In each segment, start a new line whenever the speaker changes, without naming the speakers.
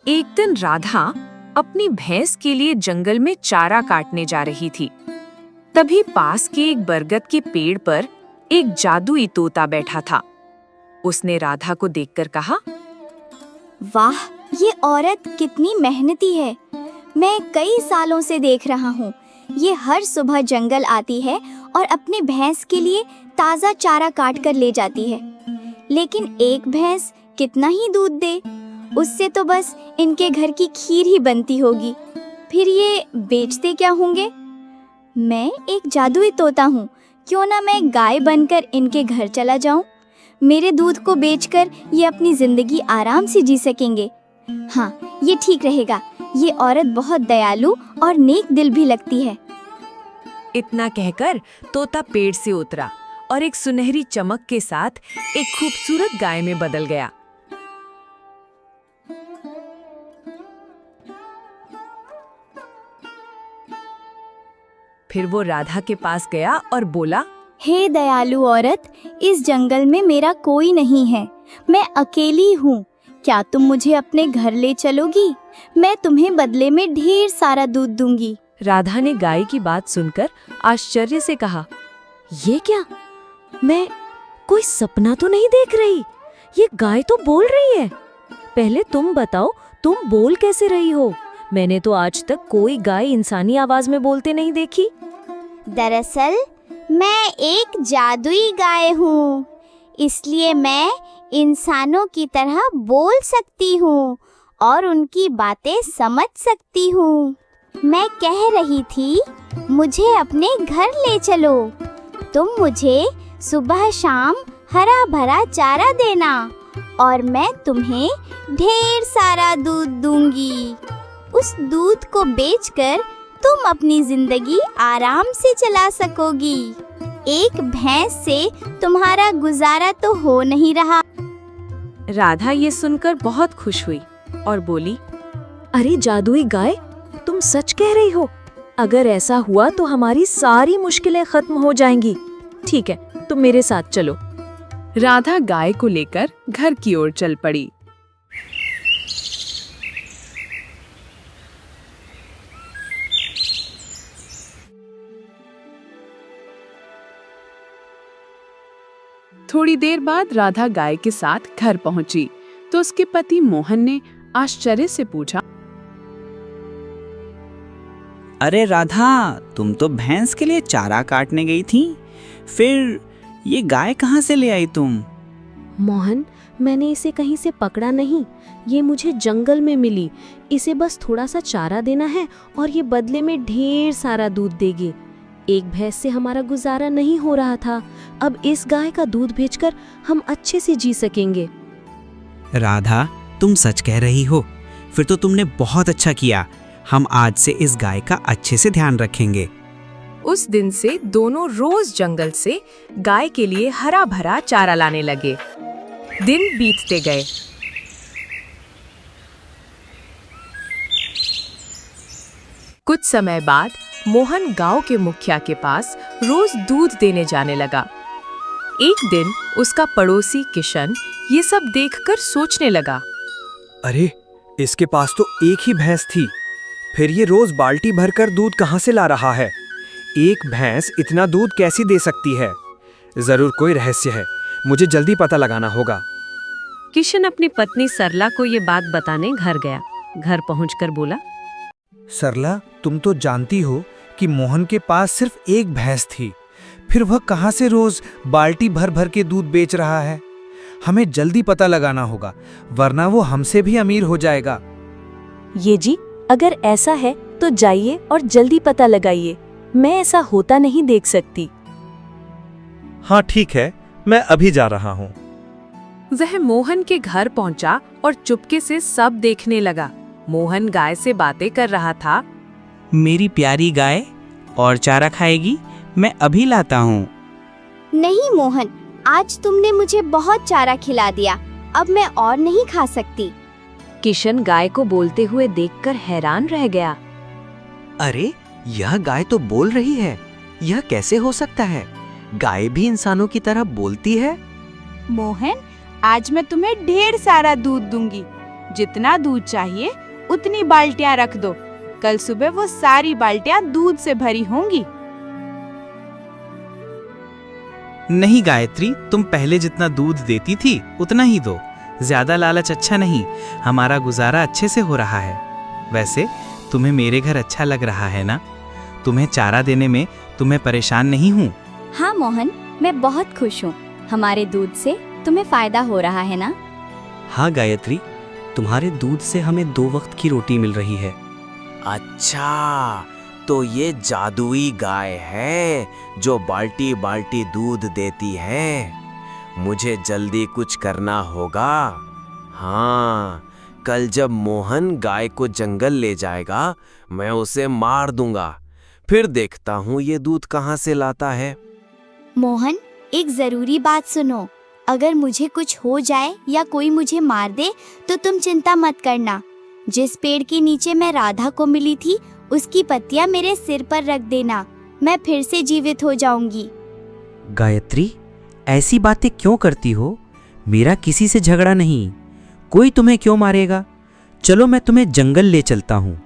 एक दिन राधा अपनी भैंस के लिए जंगल में चारा काटने जा रही थी। तभी पास के एक बरगद के पेड़ पर एक जादुई तोता बैठा था। उसने राधा को देखकर कहा,
वाह, ये औरत कितनी मेहनती है। मैं कई सालों से देख रहा हूँ। ये हर सुबह जंगल आती है और अपने भैंस के लिए ताज़ा चारा काट कर ले जाती है। लेकिन एक भैंस कितना ही दूध दे, उससे तो बस इनके घर की खीर ही बनती होगी। फिर ये बेचते क्या होंगे? मैं एक जादुई तोता हूँ, क्यों ना मैं गाय बनकर इनके घर चला जाऊँ। मेरे दूध को बेचकर ये अपनी जिंदगी आराम से जी सकेंगे। हाँ, ये ठीक रहेगा। ये औरत बहुत दयालु और नेक दिल भी लगती है।
इतना कहकर तोता पेड़ से उतरा और एक सुनहरी चमक के साथ एक खूबसूरत गाय में बदल गया। फिर वो राधा के पास गया और बोला,
हे दयालु औरत, इस जंगल में मेरा कोई नहीं है। मैं अकेली हूँ। क्या तुम मुझे अपने घर ले चलोगी? मैं तुम्हें बदले में ढेर सारा दूध दूंगी।
राधा ने गाय की बात सुनकर आश्चर्य से कहा, ये क्या? मैं कोई सपना तो नहीं देख रही। ये गाय तो बोल रही है। पहले तुम बताओ, तुम बोल कैसे रही हो? मैंने तो आज तक कोई गाय इंसानी आवाज में बोलते नहीं देखी।
दरअसल मैं एक जादुई गाय हूँ, इसलिए मैं इंसानों की तरह बोल सकती हूँ और उनकी बातें समझ सकती हूँ। मैं कह रही थी, मुझे अपने घर ले चलो। तुम मुझे सुबह शाम हरा भरा चारा देना और मैं तुम्हें ढेर सारा दूध दूंगी। उस दूध को बेचकर तुम अपनी जिंदगी आराम से चला सकोगी। एक भैंस से तुम्हारा गुजारा तो हो नहीं रहा।
राधा ये सुनकर बहुत खुश हुई और बोली, अरे जादुई गाय, तुम सच कह रही हो। अगर ऐसा हुआ तो हमारी सारी मुश्किलें खत्म हो जाएंगी। ठीक है, तुम मेरे साथ चलो। राधा गाय को लेकर घर की ओर चल पड़ी। थोड़ी देर बाद राधा गाय के साथ घर पहुंची तो उसके पति मोहन ने आश्चर्य से पूछा,
अरे राधा, तुम तो भैंस के लिए चारा काटने गई थी, फिर ये गाय कहाँ से ले आई तुम?
मोहन, मैंने इसे कहीं से पकड़ा नहीं। ये मुझे जंगल में मिली। इसे बस थोड़ा सा चारा देना है और ये बदले में ढेर सारा दूध देगी। एक भैंस से हमारा गुजारा नहीं हो रहा था। अब इस गाय का दूध बेचकर हम अच्छे से जी सकेंगे।
राधा, तुम सच कह रही हो। फिर तो तुमने बहुत अच्छा किया। हम आज से इस गाय का अच्छे से ध्यान रखेंगे।
उस दिन से दोनों रोज जंगल से गाय के लिए हरा भरा चारा लाने लगे। दिन बीतते गए। कुछ समय बाद मोहन गांव के मुखिया के पास रोज दूध देने जाने लगा। एक दिन उसका पड़ोसी किशन ये सब देखकर सोचने लगा,
अरे, इसके पास तो एक ही भैंस थी, फिर ये रोज बाल्टी भरकर दूध कहाँ से ला रहा है? एक भैंस इतना दूध कैसे दे सकती है? जरूर कोई रहस्य है, मुझे जल्दी पता लगाना होगा।
किशन अपनी पत्नी सरला को ये बात बताने घर गया। घर पहुंचकर बोला,
सरला, तुम तो जानती हो कि मोहन के पास सिर्फ एक भैंस थी, फिर वह कहाँ से रोज बाल्टी भर भर के दूध बेच रहा है? हमें जल्दी पता लगाना होगा, वरना वो हमसे भी अमीर हो जाएगा।
ये जी, अगर ऐसा है तो जाइए और जल्दी पता लगाइए। मैं ऐसा होता नहीं देख सकती।
हाँ ठीक है, मैं अभी जा रहा हूँ।
वह मोहन के घर पहुंचा और चुपके से सब देखने लगा। मोहन गाय से बातें कर रहा था।
मेरी प्यारी गाय, और चारा खाएगी? मैं अभी लाता हूँ।
नहीं मोहन, आज तुमने मुझे बहुत चारा खिला दिया। अब मैं और नहीं खा सकती।
किशन गाय को बोलते हुए देखकर हैरान रह गया।
अरे, यह गाय तो बोल रही है। यह कैसे हो सकता है? गाय भी इंसानों की तरह बोलती है।
मोहन, आज मैं तुम्हें ढेर सारा दूध दूंगी। जितना दूध चाहिए उतनी बाल्टियां रख दो। कल सुबह वो सारी बाल्टियां दूध से भरी होंगी।
नहीं गायत्री, तुम पहले जितना दूध देती थी उतना ही दो। ज्यादा लालच अच्छा नहीं, हमारा गुजारा अच्छे से हो रहा है। वैसे तुम्हें मेरे घर अच्छा लग रहा है ना? तुम्हें चारा देने में तुम्हें परेशान नहीं हूँ।
हाँ मोहन, मैं बहुत खुश हूँ। हमारे दूध से तुम्हें फायदा हो रहा है ना?
हाँ गायत्री, तुम्हारे दूध से हमें 2 वक्त की रोटी मिल रही है।
अच्छा, तो ये जादुई गाय है जो बाल्टी बाल्टी दूध देती है। मुझे जल्दी कुछ करना होगा। हाँ, कल जब मोहन गाय को जंगल ले जाएगा मैं उसे मार दूंगा। फिर देखता हूँ ये दूध कहाँ से लाता है।
मोहन, एक जरूरी बात सुनो। अगर मुझे कुछ हो जाए या कोई मुझे मार दे तो तुम चिंता मत करना। जिस पेड़ के नीचे मैं राधा को मिली थी उसकी पत्तियां मेरे सिर पर रख देना। मैं फिर से जीवित हो जाऊंगी।
गायत्री, ऐसी बातें क्यों करती हो? मेरा किसी से झगड़ा नहीं। कोई तुम्हें क्यों मारेगा? चलो मैं तुम्हें जंगल ले चलता हूँ।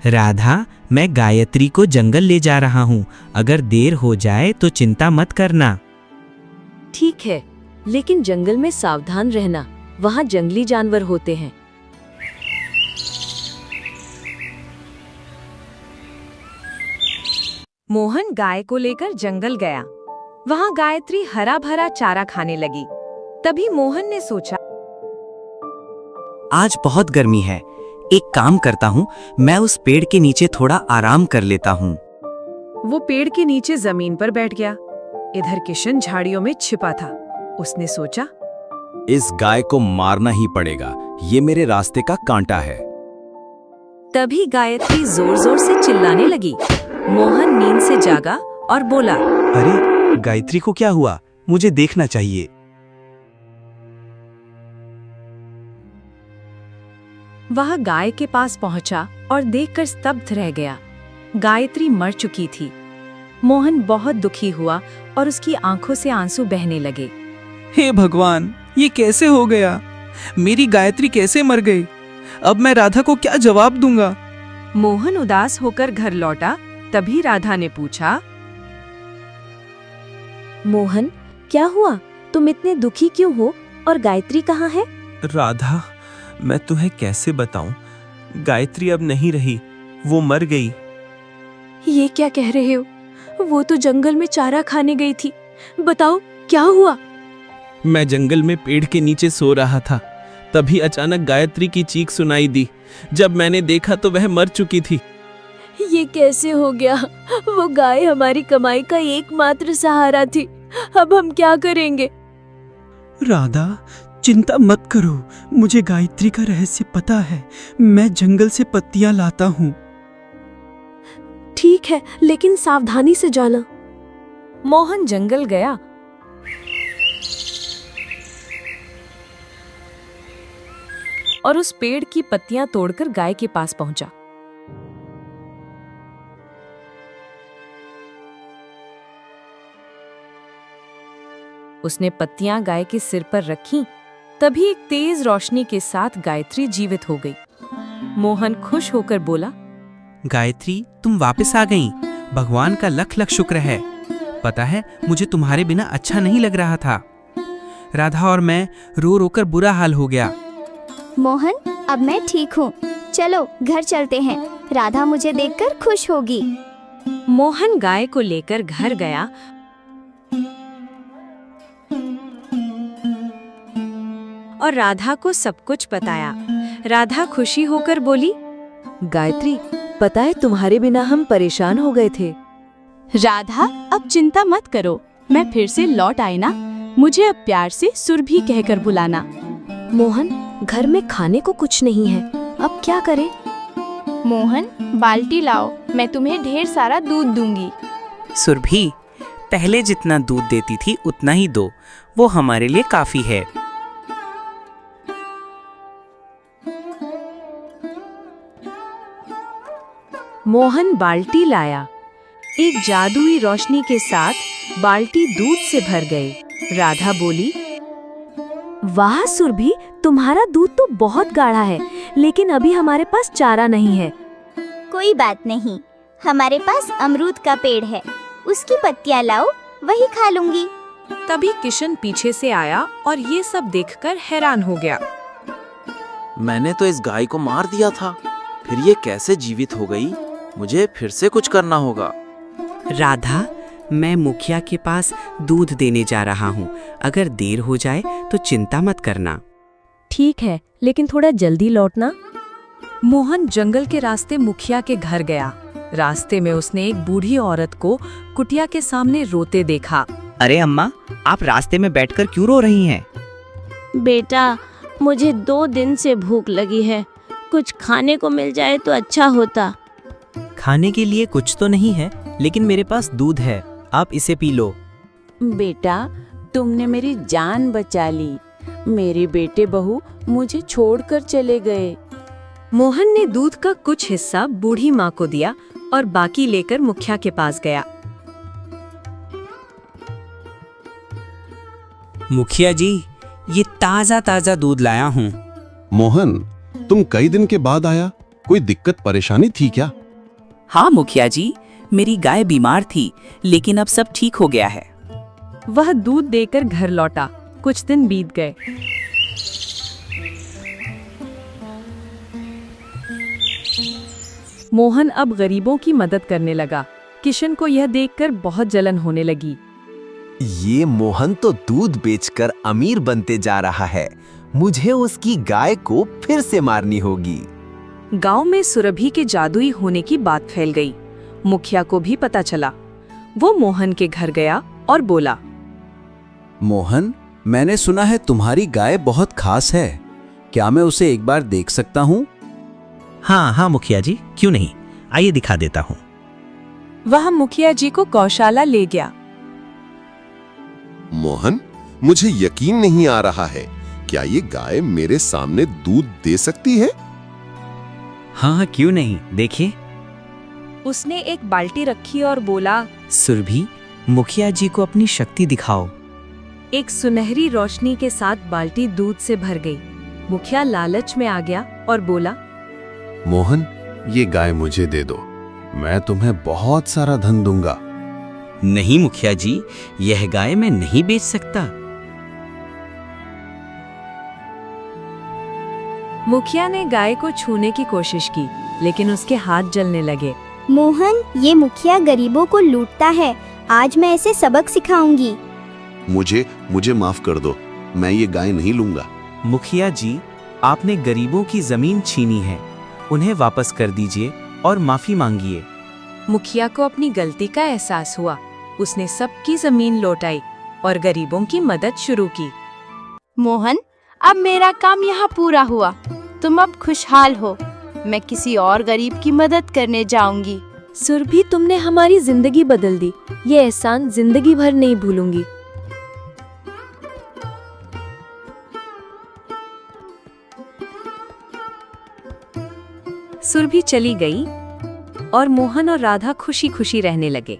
राधा, मैं गायत्री को जंगल ले जा रहा हूँ। अगर देर हो जाए तो चिंता मत करना।
ठीक है, लेकिन जंगल में सावधान रहना, वहाँ जंगली जानवर होते हैं।
मोहन गाय को लेकर जंगल गया। वहाँ गायत्री हरा भरा चारा खाने लगी। तभी मोहन ने सोचा,
आज बहुत गर्मी है, एक काम करता हूँ, मैं उस पेड़ के नीचे थोड़ा आराम कर लेता हूँ।
वो पेड़ के नीचे जमीन पर बैठ गया। इधर किशन झाड़ियों में छिपा था। उसने सोचा,
इस गाय को मारना ही पड़ेगा, ये मेरे रास्ते का कांटा है।
तभी गायत्री जोर जोर से चिल्लाने लगी। मोहन नींद से जागा और बोला,
अरे गायत्री को क्या हुआ? मुझे देखना चाहिए।
वह गाय के पास पहुंचा और देखकर स्तब्ध रह गया। गायत्री मर चुकी थी। मोहन बहुत दुखी हुआ और उसकी आंखों से आंसू बहने लगे।
हे भगवान, ये कैसे हो गया? मेरी गायत्री कैसे मर गई? अब मैं राधा को क्या जवाब दूंगा?
मोहन उदास होकर घर लौटा। तभी राधा ने पूछा,
मोहन, क्या हुआ? तुम इतने दुखी क्यों हो? और गायत्री कहाँ है?
राधा, मैं तुम्हें कैसे बताऊं? गायत्री अब नहीं रही, वो मर गई।
ये क्या कह रहे हो? वो तो जंगल में चारा खाने गई थी। बताओ क्या हुआ?
मैं जंगल में पेड़ के नीचे सो रहा था, तभी अचानक गायत्री की चीख सुनाई दी। जब मैंने देखा तो वह मर चुकी थी।
ये कैसे हो गया? वो गाय हमारी कमाई का एकमात्र सहारा थी। अब हम क्या करेंगे?
राधा, चिंता मत करो, मुझे गायत्री का रहस्य पता है। मैं जंगल से पत्तियां लाता हूँ।
ठीक है, लेकिन सावधानी से जाना।
मोहन जंगल गया। और उस पेड़ की पत्तियां तोड़कर गाय के पास पहुंचा। उसने पत्तियां गाय के सिर पर रखीं। तभी एक तेज रोशनी के साथ गायत्री जीवित हो गई। मोहन खुश होकर बोला,
गायत्री, तुम वापस आ गईं। भगवान का लख लख शुक्र है। पता है, मुझे तुम्हारे बिना अच्छा नहीं लग रहा था। राधा और मैं रो रो कर बुरा हाल हो गया।
मोहन, अब मैं ठीक हूँ। चलो घर चलते हैं। राधा मुझे देखकर खुश होगी।
मोहन गाय को लेकर घर गया और राधा को सब कुछ बताया। राधा खुशी होकर बोली,
गायत्री, पता है तुम्हारे बिना हम परेशान हो गए थे।
राधा, अब चिंता मत करो, मैं फिर से लौट आई ना। मुझे अब प्यार से सुरभि कहकर बुलाना।
मोहन, घर में खाने को कुछ नहीं है, अब क्या करें?
मोहन, बाल्टी लाओ, मैं तुम्हें ढेर सारा दूध दूंगी।
सुरभि, पहले जितना दूध देती थी उतना ही दो, वो हमारे लिए काफी है।
मोहन बाल्टी लाया। एक जादुई रोशनी के साथ बाल्टी दूध से भर गई। राधा बोली,
वाह सुरभि, तुम्हारा दूध तो बहुत गाढ़ा है, लेकिन अभी हमारे पास चारा नहीं है।
कोई बात नहीं, हमारे पास अमरूद का पेड़ है, उसकी पत्तियां लाओ, वही खा लूंगी।
तभी किशन पीछे से आया और ये सब देखकर हैरान हो गया।
मैंने तो इस गाय को मार दिया था, फिर ये कैसे जीवित हो गई? मुझे फिर से कुछ करना होगा।
राधा, मैं मुखिया के पास दूध देने जा रहा हूँ। अगर देर हो जाए तो चिंता मत करना।
ठीक है, लेकिन थोड़ा जल्दी लौटना।
मोहन जंगल के रास्ते मुखिया के घर गया। रास्ते में उसने एक बूढ़ी औरत को कुटिया के सामने रोते देखा।
अरे अम्मा, आप रास्ते में बैठकर क्यों रो रही हैं?
बेटा, मुझे 2 दिन से भूख लगी है, कुछ खाने को मिल जाए तो अच्छा होता।
खाने के लिए कुछ तो नहीं है, लेकिन मेरे पास दूध है, आप इसे पी लो।
बेटा, तुमने मेरी जान बचा ली। मेरे बेटे बहू मुझे छोड़कर चले गए।
मोहन ने दूध का कुछ हिस्सा बूढ़ी माँ को दिया और बाकी लेकर मुखिया के पास गया।
मुखिया जी, ये ताज़ा ताज़ा दूध लाया हूँ।
मोहन, तुम कई दिन के बाद आया, कोई दिक्कत परेशानी थी क्या?
हाँ मुखिया जी, मेरी गाय बीमार थी, लेकिन अब सब ठीक हो गया है।
वह दूध देकर घर लौटा। कुछ दिन बीत गए। मोहन अब गरीबों की मदद करने लगा। किशन को यह देखकर बहुत जलन होने लगी।
ये मोहन तो दूध बेचकर अमीर बनते जा रहा है। मुझे उसकी गाय को फिर से मारनी होगी।
गांव में सुरभि के जादुई होने की बात फैल गई। मुखिया को भी पता चला। वो मोहन के घर गया और बोला,
मोहन, मैंने सुना है तुम्हारी गाय बहुत खास है, क्या मैं उसे एक बार देख सकता हूँ?
हाँ मुखिया जी, क्यों नहीं, आइए दिखा देता हूँ।
वह मुखिया जी को गौशाला ले गया।
मोहन, मुझे यकीन नहीं आ रहा है, क्या ये गाय मेरे सामने दूध दे सकती है?
हाँ, क्यों नहीं, देखिए।
उसने एक बाल्टी रखी और बोला,
सुरभि, मुखिया जी को अपनी शक्ति दिखाओ।
एक सुनहरी रोशनी के साथ बाल्टी दूध से भर गई। मुखिया लालच में आ गया और बोला,
मोहन, ये गाय मुझे दे दो, मैं तुम्हें बहुत सारा धन दूंगा।
नहीं मुखिया जी, यह गाय मैं नहीं बेच सकता।
मुखिया ने गाय को छूने की कोशिश की, लेकिन उसके हाथ जलने लगे।
मोहन, ये मुखिया गरीबों को लूटता है, आज मैं इसे सबक सिखाऊंगी।
मुझे माफ कर दो, मैं ये गाय नहीं लूंगा।
मुखिया जी, आपने गरीबों की जमीन छीनी है, उन्हें वापस कर दीजिए और माफी मांगिए।
मुखिया को अपनी गलती का एहसास हुआ। उसने सबकी जमीन लौटाई और गरीबों की मदद शुरू की।
मोहन, अब मेरा काम यहाँ पूरा हुआ। तुम अब खुशहाल हो। मैं किसी और गरीब की मदद करने जाऊंगी।
सुरभि, तुमने हमारी जिंदगी बदल दी। ये एहसान जिंदगी भर नहीं भूलूंगी।
सुरभि चली गई और मोहन और राधा खुशी खुशी रहने लगे।